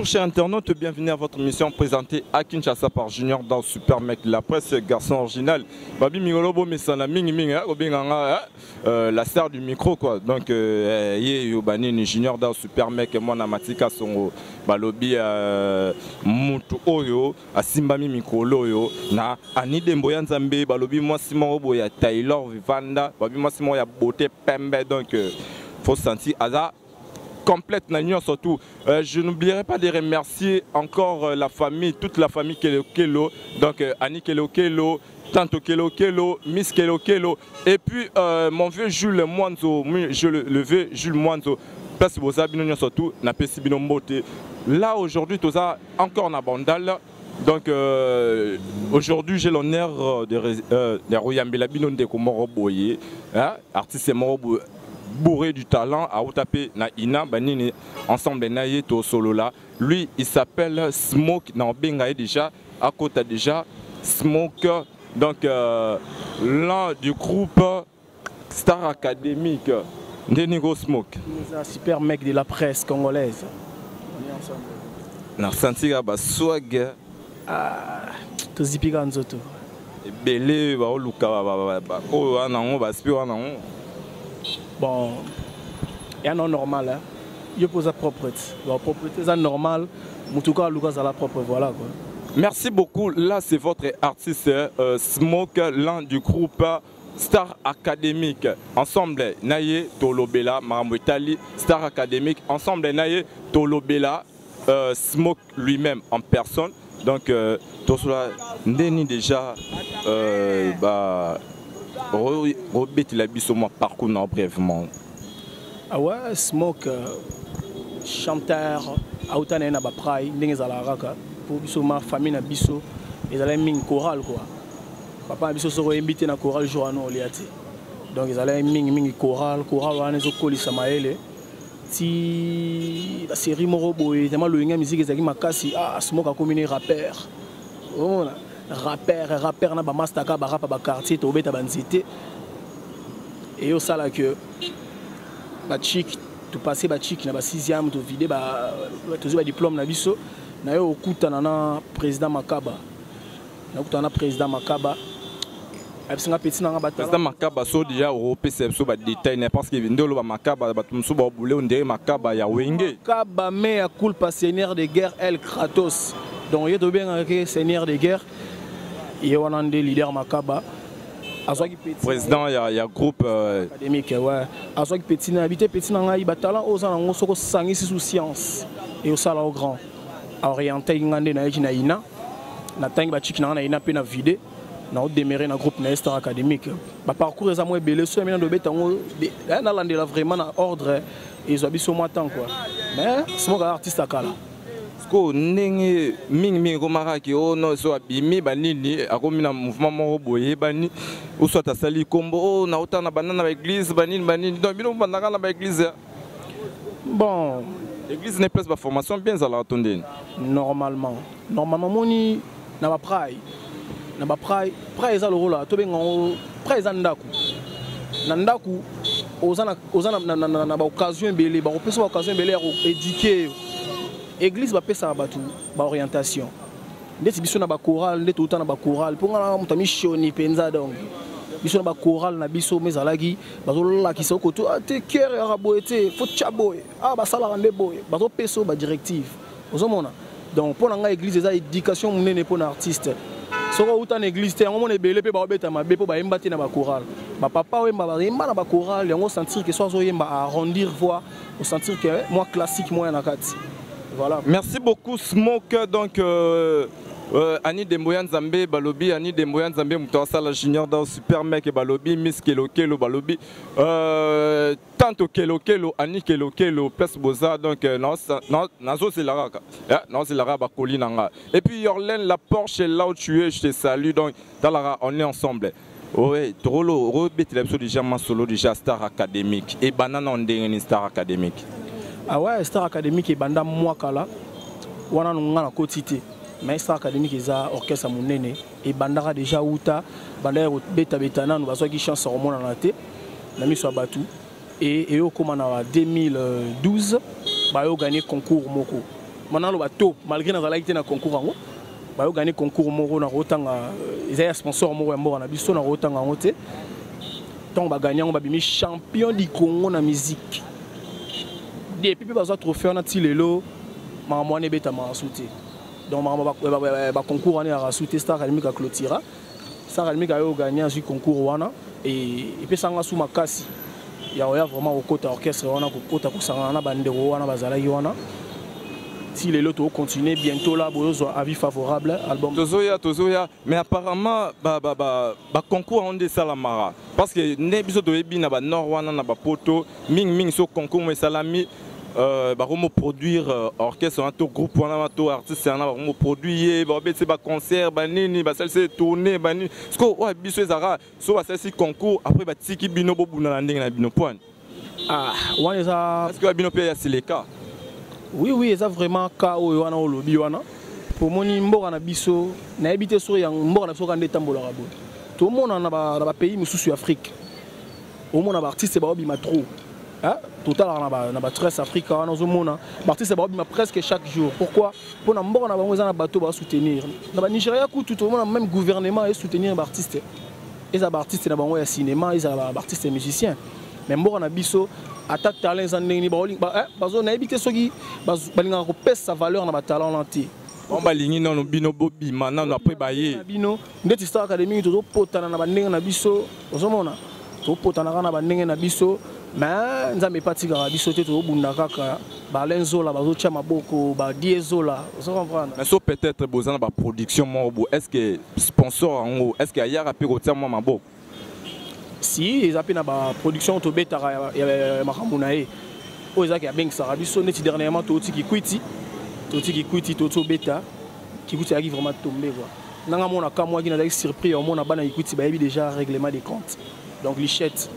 chers internautes, bienvenue à votre émission présentée à Kinshasa par Junior dans Super Mec, la presse garçon original. Babi Mingolobo Mesana Ming Ming, la star du micro quoi. Donc, Yobani Junior dans Super Mec, moi Namatika son balobi Mutu Oyo, Asimbami Mikolo Oyo, na Ani Demboyan Zambe, balobi moi Simon Obo ya Taylor Vivanda, babi moi Simon ya Beauté Pembe, donc faut sentir Aza. Complète surtout. Je n'oublierai pas de remercier encore la famille, toute la famille Kelo Kelo, donc Annie Kelo Kelo, Tanto Kelo Kelo, Miss Kelo Kelo, et puis mon vieux Jules Mwanzo, le vieux Jules Mwanzo, parce que surtout, n'a pas si bien beauté. Là aujourd'hui, tout ça encore na bandal. Donc aujourd'hui, j'ai l'honneur de Royambela Binon de Komoro Boye, artiste Moro bourré du talent à Outapé na Ina Banini ensemble naïe to solo là. Lui il s'appelle Smoke na Bengaï déjà à côté déjà Smoke, donc l'un du groupe Star Academic Ndenigo Smoke. Un super mec de la presse congolaise. On est ensemble. Na sentira ba swag to zipika nzoto. Belé ba oluka ba o anango ba spio anango. Bon, il y a un normal, hein. Il pose la propreté. La propreté est normale, mais en tout cas, Lucas a la propre, voilà quoi. Merci beaucoup. Là, c'est votre artiste Smoke, l'un du groupe Star Academic. Ensemble, Naye Tolobela, Marambo Italie, Star Academic. Ensemble, Naye Tolobela, Smoke lui-même en personne. Donc, tout cela, Ndeni déjà, Robert il a vu sur mon parcours brièvement. Ah ouais, Smoke, chanteur, Aoutane na Baprai, Nengezala pour ma famille na biso, ils allaient ming chorale quoi. Papa biso sera invité na chorale Joano Oliati. Donc ils allaient ming chorale, on est au colis Samaele. Si la série Morobo et tellement le musique ezaki makasi, Smoke a combiné rappeur. Oh, rappeur na ba mastaka ba rap ba quartier to beta banzité et au sala que ba chic tout passer ba chic na ba 6e to vider ba to ba diplôme na biso na yo okutana na président Makaba na okutana na président Makaba absinga petit na ba président Makaba so déjà européen so ba détail parce que ndolo ba Makaba ba tumso ba boulé on dirait Makaba ya wenge Makaba mais à culpa seigneur de guerre El Kratos donc il y a de bien avec seigneur de guerre. Il y a un leader Makaba. Président, il y a groupe académique. Ouais. Azoki petit na habité petit na ngai batala aux anango soko sangi sous science et au sala au grand. Orienté ngande na ina ina. Na tangi ba chiki na ina pe na vide. Na o démarrer na groupe na Star Academique. Ba parcours za mo belé so mina do betango na landela vraiment na ordre et zo biso mo temps quoi. Mais c'est mon artiste akala. Ko ndenge mingi komaraki o no so abimi banini akomina mouvement moko boye bani ou soit asali kombo o na otana banana ba église banini donc bino bandaka na ba église. Bon, l'église n'est pas ba formation bien za la tondeni. Normalement moni na ba prai za le rôle to benga prai za ndaku. Na ndaku ozana na ba occasion belé ba opesa occasion belé à éduquer. Église va pesa batu ba orientation. Ndeti biso na ba chorale, ndeti uta na ba chorale. Pour nga mutami shoni penza donc. Biso na ba chorale na biso mezalagi, bazola ki soko to te cœur arabo ete, faut chaboy. Ba sala rande boy. Bazo peso ba directive. Ozomona. Donc pour nga église eza éducation munene pour artiste. Soko uta na église te ngomona ebele pe ba obeta mabe po ba yemba te na ba chorale. Ba papa wemba ba yemba na ba chorale, yango sentir que soit zo yemba arrondir voix, au sentir que moi classique moi na kati. Voilà. Merci beaucoup Smoke. Donc Annie Demboyan Zambé balobi, Annie Demboyan Zambé Moutawasala Junior dans Super Mec balobi, Miss Kelo Kelo balobi, Tanto Kelo Kelo, Annie Kelo Kelo, Place Boza, donc Nazo c'est la non c'est la bakoli nanga. Et puis Yorlen la Porsche là où tu es, je te salue donc dans la on est ensemble. Oui, Trollo, Robert il déjà solo déjà Star Academic et Banana on est Star Academic. Ah ouais, Star Academic et Banda Mwakala, wana nunga na kotite. Mais Star Academic eza orchestre monene et Banda déjà outa, Banda beta betana nous bazo ki chance remona na té, na mi so batu et au comme en 2012, ba yo gagné concours moko. maintenant le bateau malgré na zala été na concours ango ba yo gagner concours moko na rotanga ils a sponsor moko ya mboka na biso na rotanga ngo te donc ba gagnant ba bimi champion du Congo na musique depuis pe bazo trophée na tilelo ma moine beta ma souté donc ba concours on est à souté Star Academy ka clôtura Star Academy ka yo gagner ce concours wana et pe sanga sous makasi ya vraiment au côté orchestre wana ko kota ko sanga na bandero wana bazala wana si les lotos continuent bientôt là bozo avis favorable album tozoya mais apparemment ba concours on des salamara parce que ne biso to ebi na ba nord wana na ba poto ming so concours mais salami ba romo produire orchestre un groupe wana to artiste na ba romo produire ba betse ba concert ba nini ba celle tourner ba ni parce que ouais biso ezara so ba celle concours après ba tiki bino bobuna na ndenge na bino point wana ça est-ce que bino pe ya sileka. Oui, c'est vraiment cas où on a au lobby. Pour mon imbo na biso, na habité sur yang mbo na biso quand des tambours arabes. Tout le monde dans le pays, mais sous Afrique. Au monde, artiste ba obi ma trop. Total na ba 13 Afrique on a monde. Artiste ba obi ma presque chaque jour. Pourquoi? Pour na mbo na ba na bateau ba soutenir. Na ba Nigeria tout le monde même gouvernement et soutenir les artistes. Les artistes na ba ya cinéma, les artistes musiciens. Mais mbo na biso attaque talent zandeni bazo na ebité soki balinga ko pèse sa valeur na ba talent lanté on balingi non bino bobi maintenant après baye bino ndeti Star Academy to potana na bandenge na biso ozomona to potana na bandenge na biso mais nzambe patika biso te to bunda kaka ba lenzola bazo tia maboko ba diesola vous comprendre mais so peut-être besoin ba production mo est-ce que sponsor en haut est-ce que ayara pe ko tia mo maboko si ils appellent la production to beta ya makamunae o ezaki ya beng sarabiso neti dernièrement to tiki kwiti to beta qui coûte qui vraiment tomber quoi nanga mona ka moi qui na surpris au mona bana kwiti ba yebi déjà règlement des comptes donc lichette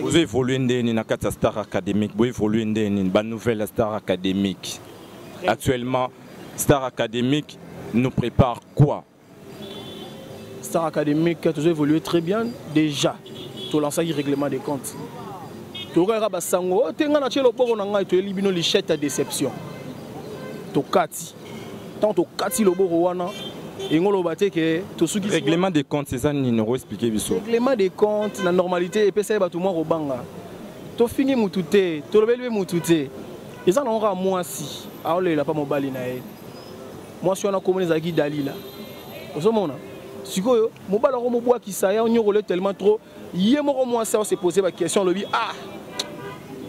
vous évoluez ndeni na kata Star Academic vous évoluez ndeni ba nouvelle Star Academic actuellement Star Academic nous prépare quoi? Star Academic a toujours évolué très bien déjà. Tu lances le règlement des comptes. Tu regardes Basango, tu as un chelo boro nanga tu élibino lichette à déception. Tu kati. Tant tu kati le boro wana et ngolo baté que tu suki règlement des comptes c'est ça ni nous expliquer biso. Règlement des comptes la normalité et pesa ba tout moi robanga. Tu fini mututé, tu rebelle mututé. Et ça n'aura moi si. Ah là il a pas mobali na e. Moi si on a communé zaki dalila. Osomona. Sikoyo mobala ko moboa ki saya on yorole tellement trop yé moko moi ça se poser la question le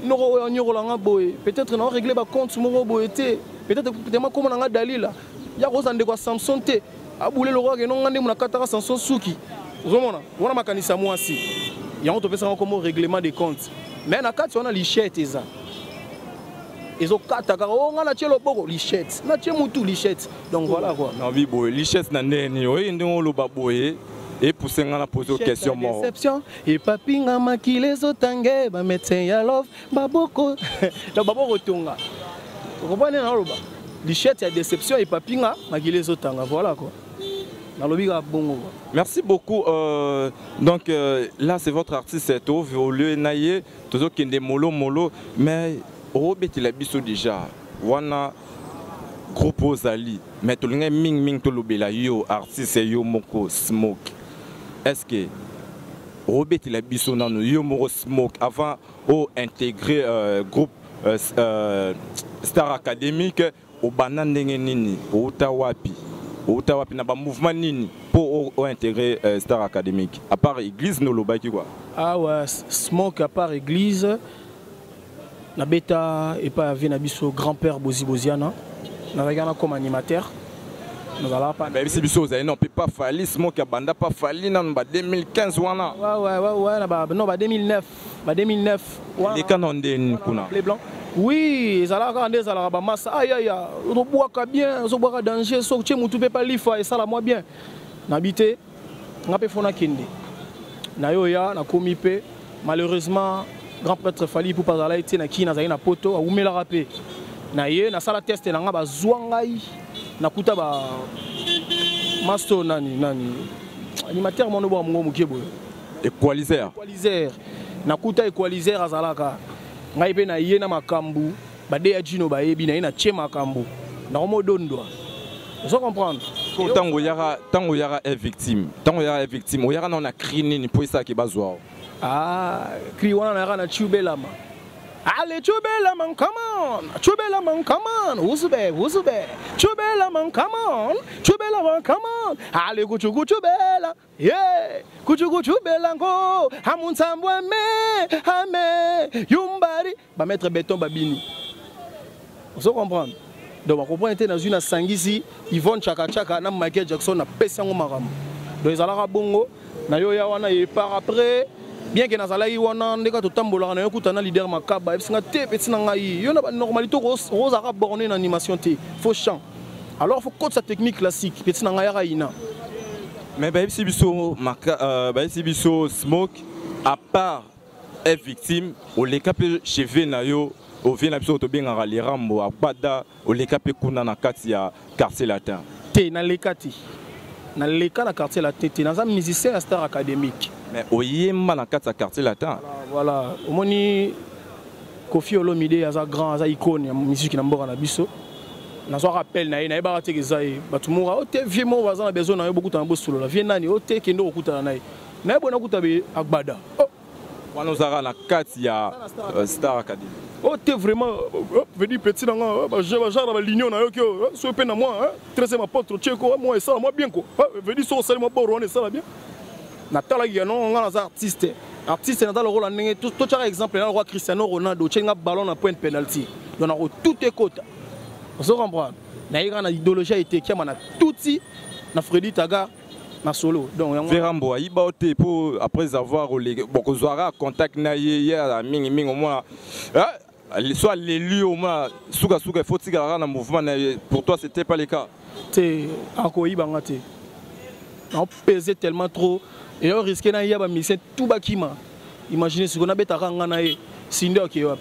noro on yorola boy peut-être na régler ba compte moko boyete peut-être tellement comme na dalila ya ko zande ko Samson te abule le roi que non ngande muna katara Samson suki uzomona wana makanisa moi si ya on to pesa comme règlement des comptes mais na kati on a lichette eza ezo kata ka o ngala tshelo boko lichette na tshé mutu lichette donc voilà quoi na vi boy lichette na ndeni oyi ndingo lo baboye et pousser ngala poser question mo déception et papinga makile zo tangé ba médecin ya love baboko na baboko tonga robane na loba lichette ya déception et papinga makile zo tanga voilà quoi na lobiga bongo. Merci beaucoup donc là c'est votre artiste c'est au lieu naie toujours kende molo mais Robert la biso déjà wana groupe Ozali mais to linga ming to lobela yo artiste yo moko Smoke est-ce que Robert la biso nano yo moko Smoke avant au intégrer groupe Star Academic au banandenge nini au tawapi na ba mouvement nini pour intégrer Star Academic à part église no lobaki quoi ah ouais Smoke à part église na beta et pas avec nabiso grand-père Boziana na regana comme animateur nous allons pas mais si biso non peut pas falli Smoke banda pas falli na 2015 wana ouais non 2009 les canons de kuna les blancs oui ezala ka ndeza la ba massa aïe on boit bien on boit danger so tche mutu pe pas lifa et ça la moi bien nabité ngape fona kende na yo ya na komipe malheureusement grand prêtre Fali pour pas aller na ki na zali na poto a umela rapé na ye na sala test na nga ba zwangai na kuta ba master nani animateur mono bo ngo mukebo equalizer na kuta equalizer azalaka ngai pe na ye na makambu ba de ajino ba yebi na ye na che makambu Normalement dondo. Vous comprenez? Tant qu'il y a une victime, il y a un crime ni pour ça qui bazwa. Ah, cri wana na chubelama. Allez chubela man, come on. Chubela man, come on. Uzube. Chubela man, come on. Chubela man, come on. Allez chubela. Yeah. Chubela ngo. Hamunsambwe me. Ame. Yumbari. Ba mettre béton babini. Vous comprenez? Donc, on comprend que dans une sangisi, Yvonne Chaka na Michael Jackson na pesango maram. Donc, ils allaient bongo. Na yo ya wana il part après. Bien que nazala yi wana ndeka to tambola na yokuta na leader makaba esinga te petit na ngai yo na normalité rose ara borné en animation te faut chant alors faut code sa technique classique petit na ngai raina mais ba si biso maka ba si biso smoke à part est victime au les capé cheve na yo au vient na biso to benga les rambo abada au les capé kuna na kati ya quartier latin te na lekati na leka na quartier latin te na za musicien à Star Académique. Mais au yéma dans le quartier latin. Voilà, au moni Kofi Olomide a un grand icône de musique qui n'a pas biso. Na so rappel na ye ba te kezai batumura o te vie mo bazana besoin na yo beaucoup de solo la vie nani o te kendo okuta na ye. Na bona okuta be agbada. Wana zara na kati ya Star Academy. O te vraiment venir petit na nga ba genre ba l'union na yo ki so pe na moi tresser ma porte cheko moi ça moi bien ko. Venir so sali mo boro on ça va bien. Natala non on a artiste dans le rôle en tout exemple dans le roi Cristiano Ronaldo tient un ballon na point de penalty donc on a tout est côté vous comprenez na ira idéologie a été qui a tout na Freddy Taga na solo donc Verambo iba ote pour après avoir bon kozwara contact na hier mingi au moins soit l'élu au moins suka faut tigara na mouvement pour toi c'était pas le cas c'est encore ibanga te on pesait tellement trop et on risquait na yaba mission tout bakima. Imaginez ce qu'on a betara ngana e sinde ok hop.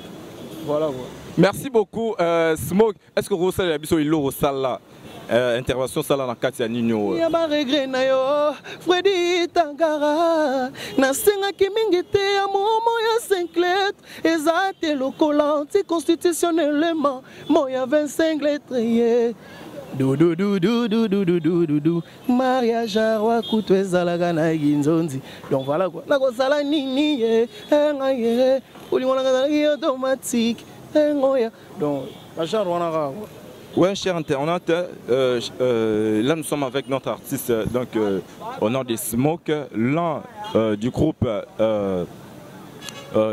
Voilà quoi. Merci beaucoup Smoke. Est-ce que vous savez la biso ilo sala intervention sala na kati ya Nino? Ya ba regret na yo Freddy Tangara na senga ki mingi te ya momo ya 5 lettres ezate lokola anticonstitutionnellement moya 25 lettres yeah. Mariage à roi couteau ezalaga na ginzonzi. Donc voilà quoi. Na ko sala nini ye ngaye ulimona ngazali automatique ngoya. Donc la genre on a. Ouais, cher internaute, là nous sommes avec notre artiste donc au nom des Smoke, l'un du groupe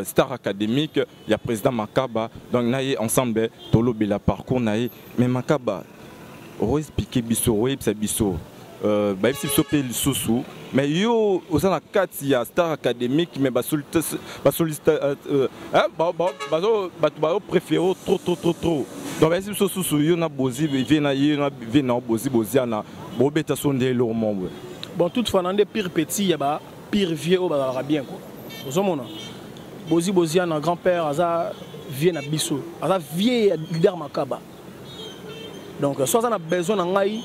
Star Académique, il y a président Makaba. Donc naïe ensemble tolo bela parcours naïe mais Makaba on expliquer biso c'est biso ba si biso pe lisusu mais yo osana kati ya Star Académique mais ba soliste ba préféré trop donc ba si biso susu yo na bozi vena boziana bo beta sonde lo mombo bon toute fois dans des pire petit ya ba pire vieux au ba bien quoi ozomona boziana grand-père aza vieux na biso aza vieux leader Makaba. Donc, soit on a besoin d'un gaï,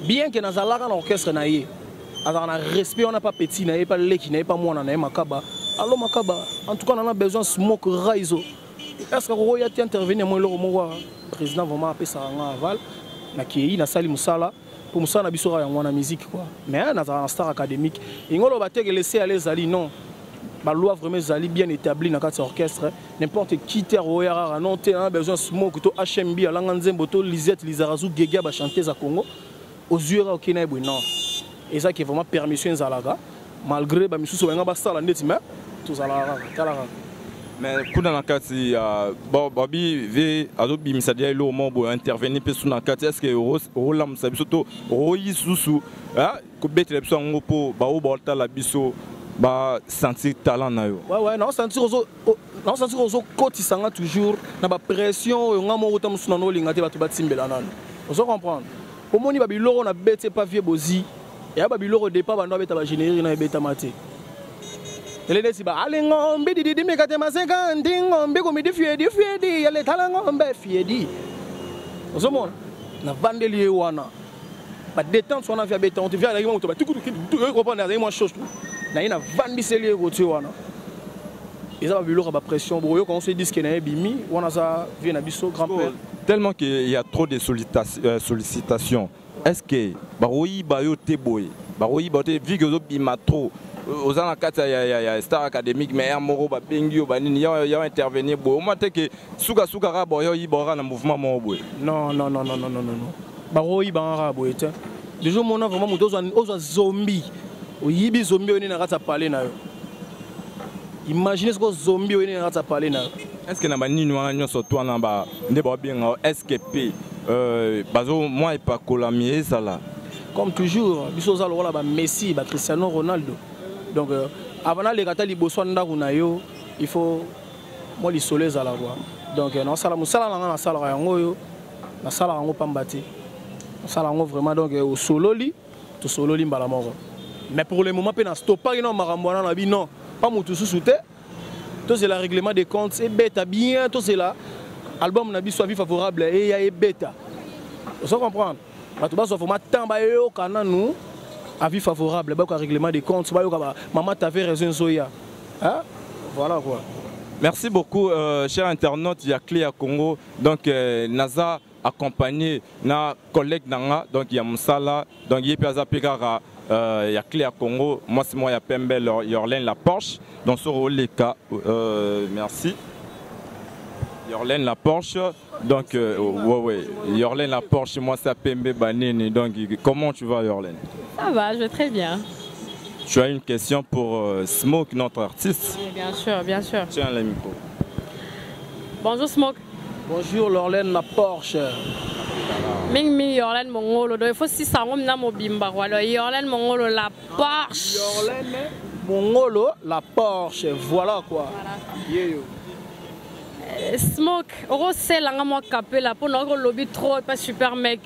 bien que dans un orchestre, on a respect, on n'a pas petit, on n'a pas l'équipe, on n'a pas moi, on a Makaba. Alors Makaba, en tout cas, on a besoin de smoke raiso. Est-ce que vous avez intervenu moi le président vraiment appelé ça en aval, na qui na sali musala pour musala na bisora ya mwana musique quoi. Mais on a un Star Académique. Ingolo ba te laisser aller zali non. La loi vraiment zali bien établie dans cet orchestre n'importe qui terre oyara non te a besoin smoke to HMB à langanzembo to Lisette Lizarazu Gega ba chanter za Congo aux yeux au Kenya et non et ça qui est vraiment permission zalaga malgré ba misusu nga ba sala ndeti mais tout zalaga kala mais kuna na kati babi ve adobi misadia lo mombo intervenir pe suna kati est-ce que rolam sabiso to royisusu ko betre biso ngopo ba o ba la biso ba sentir talent na yo ouais non sentir ozo kotisanga toujours na ba pression yo ngamo uta musuna no linga te batu batimbela nano ozo comprendre omoni ba biloro na bete pas vieux bozi et ba biloro de pas bando beta ba générer na beta maté ele desi ba ale ngombe didi mekate maseka ndingombe ko midi fiedi ele tala ngombe fiedi ozo mon na vandeli wana ba détente so na via beta on te via na ngombe to ba tuku tu comprendre na moi chose na ina vandi seli roté wana eza ba biloko ba pression boyo quand on se dit que na bimi wana za vie na biso grand père tellement qu'il y a trop de sollicitations. Est-ce que Baroui Bayo Teboy, Baroui Bayote, vu que vous avez trop, aux anakata il y a Star Academic, mais un moro Bengio, Banini, il y a intervenir. Au moins, que Souga Sougara Boyo Ibora dans le mouvement Moroboy. Non. Baroui Banara Boyete. Déjà, mon nom vraiment, aux zombies. Au Yibi zombie, on est dans la parler. Imaginez ce que zombie, on est dans la parler. Est-ce que Nabani nous a surtout en bas, bien SKP, moi et pas Colamier, ça là. Comme toujours, Bissoza Lola, Messi, Cristiano Ronaldo. Donc, avant les gâteaux, il faut moi les soleils à la voix. Donc, dans la salle, la salle, la salle, la salle, vraiment, donc, au solo, tout solo, mais pour le moment, on a stoppé, non, pas mon tout sous-souté. Tout c'est le règlement des comptes, c'est bêta, bien, tout c'est là. L'album n'a pas favorable et il y a bêta. Vous comprenez? Tu vas se former tant que nous, avis favorable, le règlement des comptes, maman t'avait raison, Zoya. Voilà quoi. Merci beaucoup, chers internautes, il y a Clé Congo. Donc, NASA accompagné nos collègues Nanga, donc il y a Moussala, donc il y a Pigara. Il y a Clé Congo, moi c'est moi, il y a Pembe, Yorlen La Porsche, dans ce rôle les cas, merci. Yorlen La Porsche, donc Yorlen La Porsche, moi c'est Pembe Banini, donc comment tu vas Yorlen? Ça va, je vais très bien. Tu as une question pour Smoke, notre artiste? Oui, bien sûr, bien sûr. Tiens le micro. Bonjour Smoke. Bonjour Yorlen La Porsche. Ming Yorlen Mongolo, il faut si ça remet dans mon bimba. Yorlen Mongolo La Porsche. Yorlen Mongolo La Porsche, voilà quoi. Voilà. Smoke, c'est là moi capé là pour notre lobby trop pas super mec.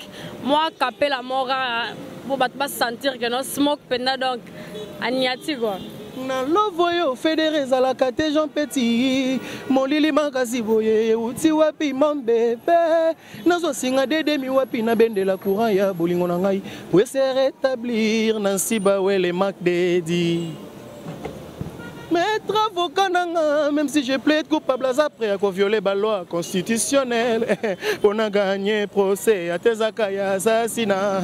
Moi capé la mora pour pas sentir que non Smoke penda donc aniati quoi. Na lovoyo fédéré la kate Jean Petit molili makasi boye uti wapi mon bébé nazo singa de demi wapi na bende la courant ya bolingo na ngai pour se rétablir Nancy Bawele Mac Dedi. Maître avocat nanga, même si je plaide coupable après à violer la loi constitutionnelle, on a gagné procès à tes akaya assassinat.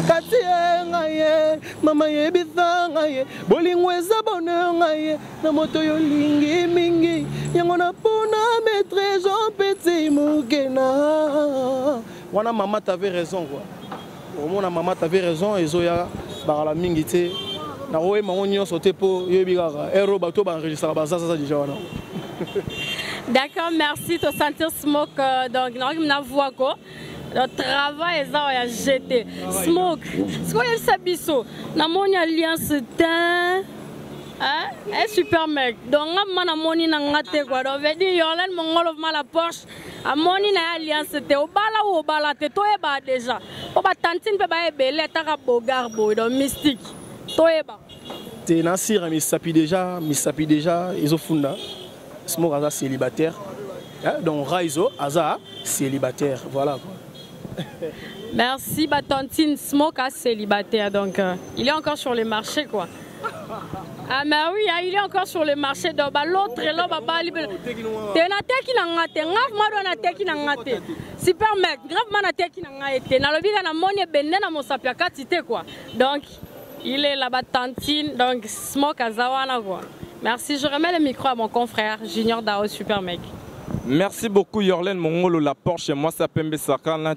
Katia ngaye, mama yebitha ngaye, bolingweza bonheur ngaye, na moto yo lingi mingi, yangona pona maître Jean Petit Mugena. Wana maman t'avait raison quoi. Au moins maman t'avait raison et Zoya barala mingi te. D'accord, merci de sentir Smoke. Donc, le travail est jeté. Smoke, ce qu'on a biso, na mon alliance un super mec. Donc, na moni na ngate quoi. Donc, veut dire Yorlen Mongolo La Porsche. A moni na alliance te obala ou obala te to eba déjà. Oba tantine pe ba ebele ta bogar boy donc mystique. Toeba. T'es Nassir, mais sapi déjà, ils ont fondé. Smoke Aza célibataire. Donc Raizo Aza célibataire. Voilà quoi. Merci, Batantine. Smoke a célibataire. Donc il est encore sur le marché quoi. Ah mais oui, il est encore sur le marché. Donc l'autre est là, t'es na teki na ngate, grave maro na teki na ngate. Super mec, grave man na teki na ngate. Na lobi na moni bende na mosapia katite quoi. Donc il est là-bas, Tantine, donc Smoke Azawana quoi. Merci, je remets le micro à mon confrère Junior Dao, super mec. Merci beaucoup Yorlen Mongolo La Porsche, moi ça Pembe Sakana,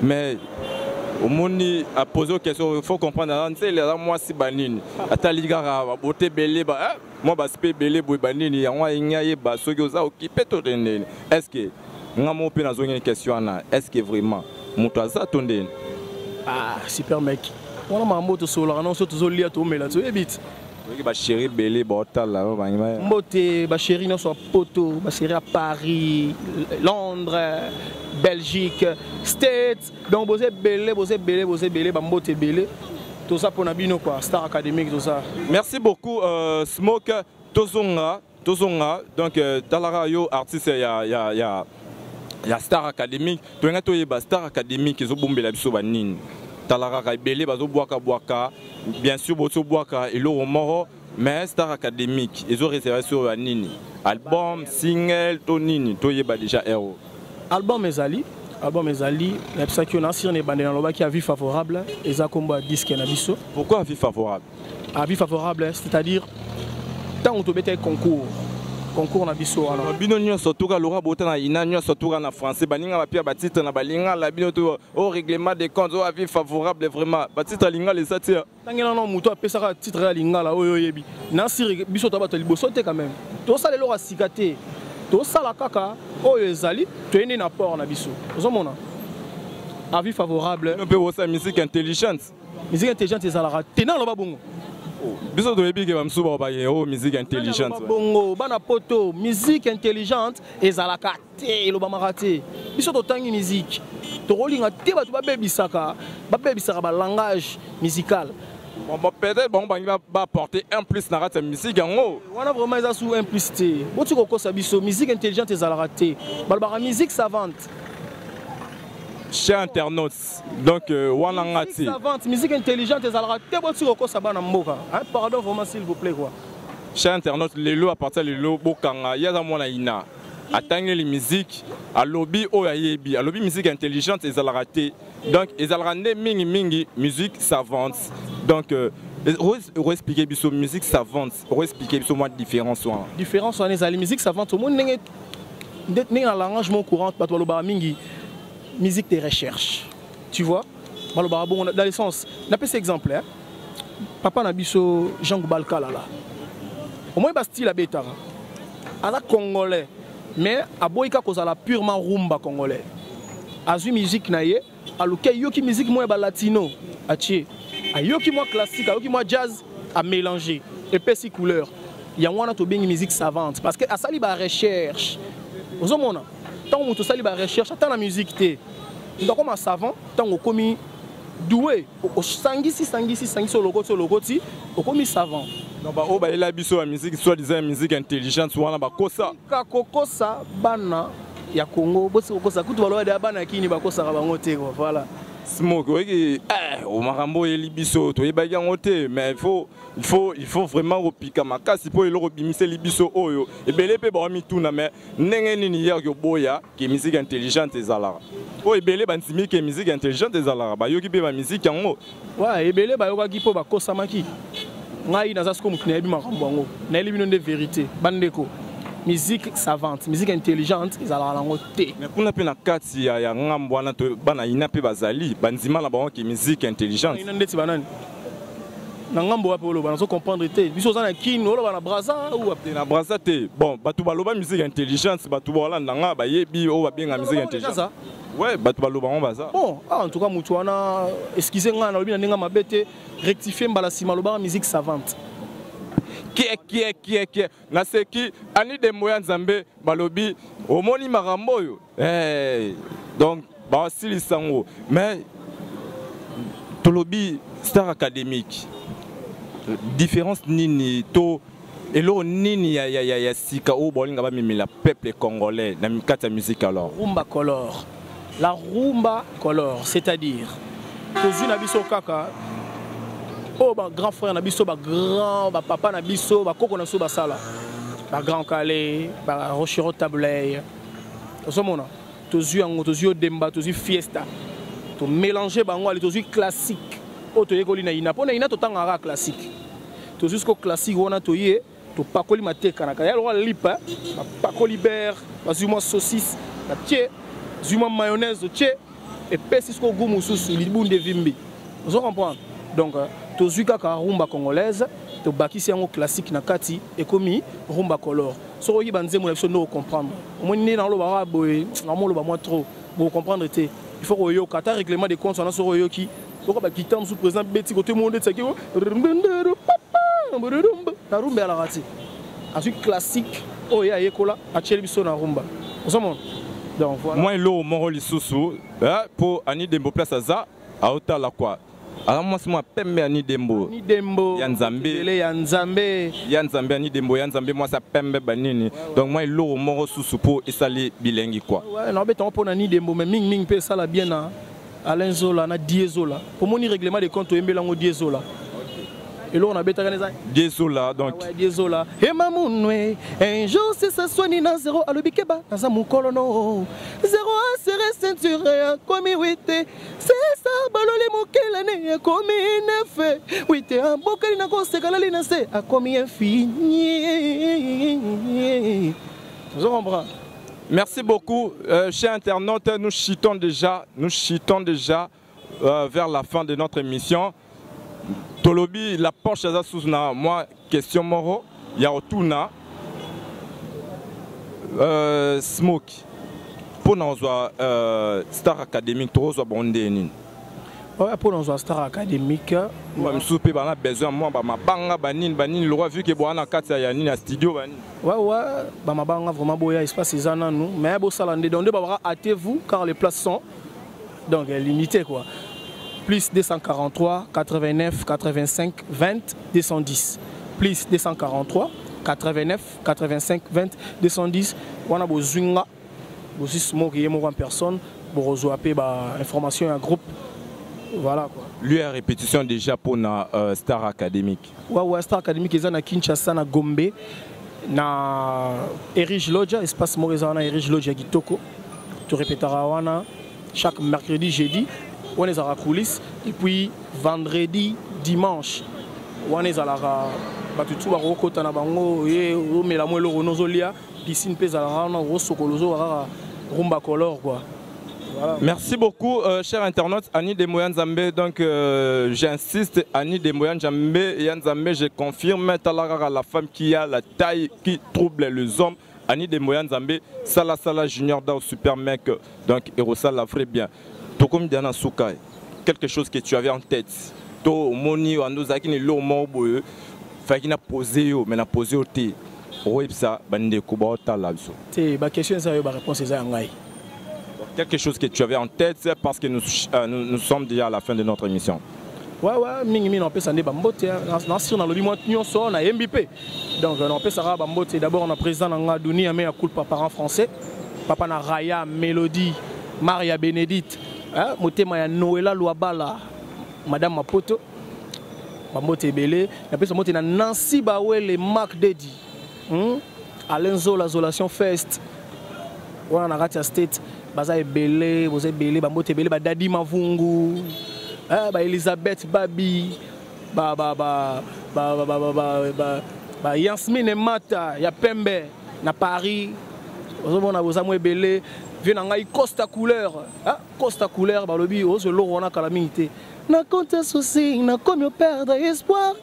mais au monde a posé une question, il faut comprendre, moi c'est Banini, Ataligara, beauté belé, moi c'est belé, Banini, moi il y a Soyoza occupé tout le monde. Est-ce que, moi je pose une question, est-ce que vraiment, Moutaza Tondé? Ah, super mec. On a moto solo, non surtout zoli à tout mais là tu habites. Oui, bah chéri belé botal là, moté, bah chéri non soit poto, bah chéri à Paris, Londres, Belgique, States. Donc bosé belé, bah moté belé. Tout ça pour nabino quoi, Star Academic tout ça. Merci beaucoup Smoke Tozonga. Donc dans la radio artiste il y a Star Academic. Tu as entendu Star Academic ils ont bombé la biso banine. Talaraka belé bazo boaka bien sûr bozo boaka et le moro mais Star Academic ils ont réservé sur Nini album single to Nini to yeba déjà héros album ezali na pisa qui on a sur les bandes dans le qui avis favorable et ça combat disque na biso. Pourquoi avis favorable? Avis favorable, c'est-à-dire tant on te bête concours na biso alors. Bino nyonso toka lora botana ina nyonso toka na français baninga ba pia ba titre na balinga la bino to au règlement des comptes au avis favorable vraiment ba titre linga les satia. Tangela non muto apesa ka titre ya linga la oyo yebi. Na siri biso to ba to liboso te quand même. To sala lora sikate. To sala kaka oyo ezali to ene na port na biso. Ozomona. Avis favorable. On peut aussi musique intelligente. Musique intelligente ezalaka tena lo ba bongo. Biso to yebi ke ba msuba ba ye musique intelligente. Bongo bana poto musique intelligente ezalaka te lo ba marate. Biso to tangi musique. To rolinga te ba to ba bebisaka ba langage musical. Bon peut-être bon va apporter un plus na rate musique yango. Wana vraiment eza sous un plus te. Boti ko kosa biso musique intelligente ezalaka te. Balbara musique savante. Chers internautes, donc Wanangati. Musique intelligente et Zalrate, pardon vraiment s'il vous plaît quoi. Chers internautes, les lots à partir des lots Bokanga, Yaza Monaina, atteindre les musiques, à lobby Oyayebi, à lobby musique intelligente et Zalrate. Donc, ils Zalrande mingi musique savante. Donc, expliquer biso musique savante, expliquer biso moi différence. Différence on est à la musique savante, au monde n'est un l'arrangement courant, pas toi mingi. Musique de recherche, tu vois. Dans le sens, on a cet exemple, hein? Papa Nabiso Jean Goubalka là. Au moins, il y a style à Bétara. À la congolais, mais à Boïka, qu'on a purement rumba congolais. À la musique, à la musique, moi, latino, à la classique, à la jazz, à mélanger. Et puis, ces couleurs. Il y a une musique savante. Parce que à ça, il y a recherche. Vous avez tant que tu as la recherche, tant la musique t'es. Donc comme un savant, tant qu'on commis doué, au sangisi sur le côté, au commis savant. Donc bah oh bah il a biso la musique, soit disant musique intelligente, soit na ba kosa. Kosa bana ya Congo, bosi kosa kutu balo ya bana kini ba kosa ka bango te quoi, voilà. Smoke, oui, au Marambo et Libiso, tu es bagarre mais il faut vraiment repiquer ma casse pour le rebimisser Libiso oyo. Et bien les peu barmi tout na mais n'engeni ni hier que boya qui musique intelligente et zalara. Oh et bien les bansimi qui musique intelligente et zalara. Ba yo qui be ma musique en haut. Ouais et bien les ba yo qui po ba kosa maki. Ngai na zasko mukne ebi makambo ngo. Na ebi de vérité. Bandeko. Musique savante, musique intelligente, ils allaient en côté. Mais pour na kati ya ngambo na to bana ina pe bazali, banzima na bango ki musique intelligente. Ina ndeti banani. Na ngambo wapo lo bana so comprendre te. Biso za na kino lo bana braza ou apte na braza te. Bon, batu baloba musique intelligente, batu bola ndanga ba yebi o ba benga musique intelligente. Ouais, batu baloba on baza. Bon, en tout cas mutu wana excusez nga na lobi na ndinga mabete rectifier mbala sima lo ba musique savante. Qui est na seki ani de moya nzambe balobi omoni makambo yo donc ba sili sango mais tolobi star académique différence nini to elo nini ya sika o bolinga ba mimila peuple congolais na mikata musique alors rumba color la rumba color c'est-à-dire que na biso kaka oh bah grand frère na biso, bah grand, bah papa na biso, bah koko na biso bah sala, bah grand calé, bah rochero tabley. Tout ça mona. Tozu demba, tozu fiesta. To mélanger bah ngwa, tozu classique. Oh to yekoli na ina, pona ina to tangara classique. Tozu sko classique wana to ye, to pakoli mate kanaka. Ya lwa lipa, bah pakoli beurre, bah zuma saucisse, bah tché, zuma mayonnaise, tché, et pesi sko goumou sous libunde vimbi. Vous comprenez? Donc tozu kaka rumba congolaise to bakisi yango classique na kati ekomi rumba color so oyi banzemo na biso no comprendre omoni na loba boye na mo loba moi trop pour comprendre te il faut que yo kata règlement de compte na so oyoki ko ba kitam sous président beti côté monde tsaki na rumba la rati ensuite classique oya yekola a cheli biso na rumba osomon donc voilà moi lo moro lisusu pour ani dembo place aza a otala quoi. Alors moi c'est moi pembe ani dembo yanzambe ani dembo yanzambe moi ça pembe banini donc moi lo moro susu pour esali bilengi quoi ouais non beton pour ani dembo mais ming pe ça la bien na Alain Zola na Diezola pour mon règlement de compte embela ngo Diezola Et là on a bétaganeza. Dézola donc. Ouais, dézola. Et mamounoué, un jour c'est ça soigné dans zéro à l'obikeba, dans un moukolono. Zéro à serrer ceinture comme huit. C'est ça, balolé moukelane, comme neuf. Huit, un bocali n'a pas se galali n'a se, à comme infini. Je comprends. Merci beaucoup, chers internautes. Nous chutons déjà vers la fin de notre émission. Tolobi, la poche à Sousna, moi, question moro, Yarotuna, Smoke, pour nous, Star Academic, tu reçois Bondénin. Ouais, pour nous, Star Academic. Moi, je suis besoin, moi, ma banga, banin, le roi, vu que Boana Katsa Yanina studio. Ouais, ma banga, vraiment, boya, espace, c'est un an, nous. Mais bon, ça, l'année, donc, hâtez-vous, car les places sont donc limitées, quoi. Plus 243 89 85 20 210. Plus 243 89 85 20 210. On a besoin de smoke et en personne pour recevoir information en groupe. Voilà quoi. Lui a répétition déjà pour na Star Academic. Ouais, Star Academic est à Kinshasa na Gombe na Erige Lodja, espace Moreza na Erige Lodja Kitoko. Tu répéteras wana chaque mercredi, jeudi. On est à la coulisse et puis vendredi, dimanche, on est à la batutu baroko tanabango et on met la moelle ronozolia piscine pesa la rana rosokolozo rumba color quoi. Voilà. Merci beaucoup, chers internautes. Annie Demoyan Zambé, donc j'insiste, Annie Demoyan Zambé, je confirme, Talara, la femme qui a la taille qui trouble les hommes. Annie Demoyan Zambé, Sala Junior dans Super Mec, donc Erosa la ferait bien. Comme Diana Soukai, quelque chose que tu avais en tête. To moni andozaki ni lo mobo fa kina posé mais na posé au thé. Oepsa bande ko ba talabso. C'est ba question ça ba réponse ça ngai. Quelque chose que tu avais en tête parce que nous sommes déjà à la fin de notre émission. Ouais, mingi on peut s'en bambote na sur na lobi moi nyonso na MBP. Donc on peut ça bambote d'abord on a président na Duni mais à culpa parents français. Papa na Raya Mélodie, Maria Bénédicte. Motema ya Noëlla Luabala, Madame Mapoto, Bambote Belé, et puis ce na Nancy Bawele, Marc Dedi, Alenzo la Zolation Fest, on a Ratia State, Baza Belé, vous êtes Belé, Bambote Belé, Dadi Mavungu, Elisabeth Babi, Yansmine Mata, ya Pembe, na Paris, vous avez Belé. Viens en Costa Couleur, Costa Couleur, balobi, oh, ce lot on a calamité. Na compte souci, na comme perdre espoir,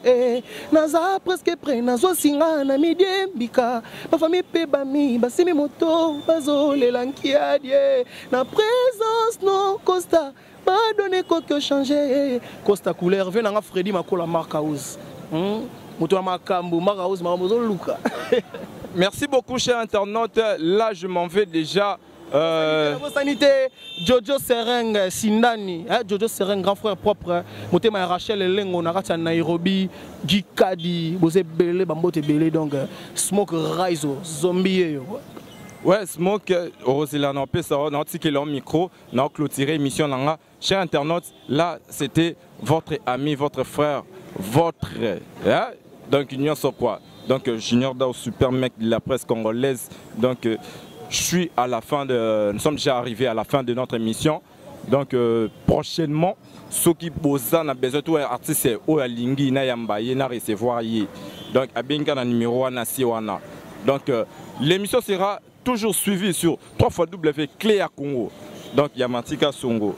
naza presque près, na zo singa na midi mbika, ma famille pe bami, basimi moto, bazo le lankiadie, na présence non Costa, pas donné quoi que changer. Costa Couleur, viens en Freddy Makola Marcaus, moto Makambu, Marcaus, Maramozo Luka. Merci beaucoup, chers internautes. Là, je m'en vais déjà. Sanité, Jojo Sereng Sindani, Jojo Sereng grand frère propre, Motema Rachel Elengo Narata Nairobi, Gikadi, Bose Belé, Bambote Belé, donc Smoke Raizo, Zombie. Ouais, Smoke, Rosela, on peut savoir, on a tiré leur micro, on a clôturé l'émission. Chers internautes, là, c'était votre ami, votre frère, votre. Donc, union sur quoi? Donc, Junior Dao, Super Mec de la presse congolaise. Donc, je suis à la fin de. Nous sommes déjà arrivés à la fin de notre émission. Donc prochainement, ceux qui posent a besoin de artistes ou à Lingi na yambaye na recevoir yi. Donc à bien na numéro 1 na Siwana. Donc l'émission sera toujours suivie sur www.cléa Congo. Donc Yamatika Songo.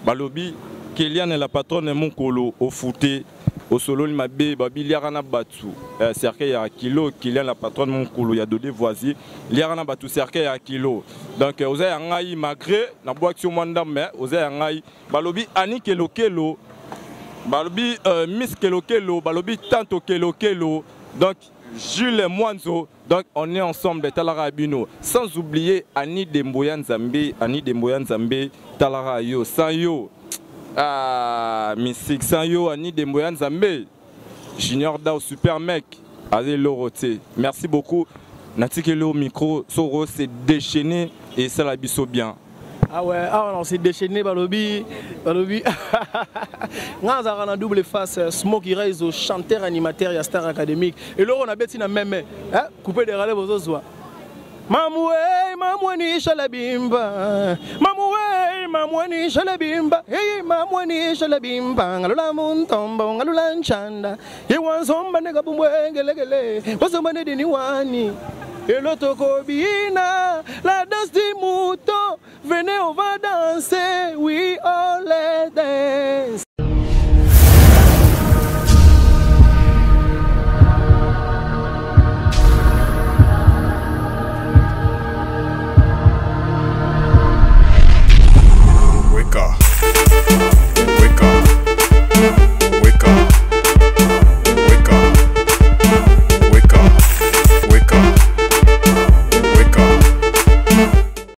Balobi Kélian est la patronne de mon colo au footé. Au solo il m'a bé biliarana batu cercle ya kilo Kylian la patronne mon kolo ya dodé voisin liarana batu cercle ya kilo donc oza ya ngai malgré na boaction mwanda mais oza ya ngai balobi ani kelo kelo balobi miss kelo kelo balobi tanto kelo kelo donc Jules Mwanzo donc on est ensemble de Talara Abino sans oublier Annie Demboyan Zambé Talara yo sans yo Mystique Sanyo, Annie Demboyan Zambé, Junior Dao, Super Mec, Azé Loroté. Merci beaucoup. Natikelo micro, Soro s'est déchaîné et ça la biso bien. Ah ouais, ah non, c'est déchaîné Balobi. Balobi. Nous avons un double face, Smoky Rise, chanteur animateur et star académique. Et là on a bêti na même, hein, coupé des râles aux oies. Mamoué, mamouani shalabimba. Mamoué, mamouani shalabimba. Hey, mamouani shalabimba. Alula muntombo, alula nchanda. Yewanzomba nega bumwengelegele. Wasomane diniwani. Et l'autre cobina, la danse du mouton. Venez, on va danser. We all dance.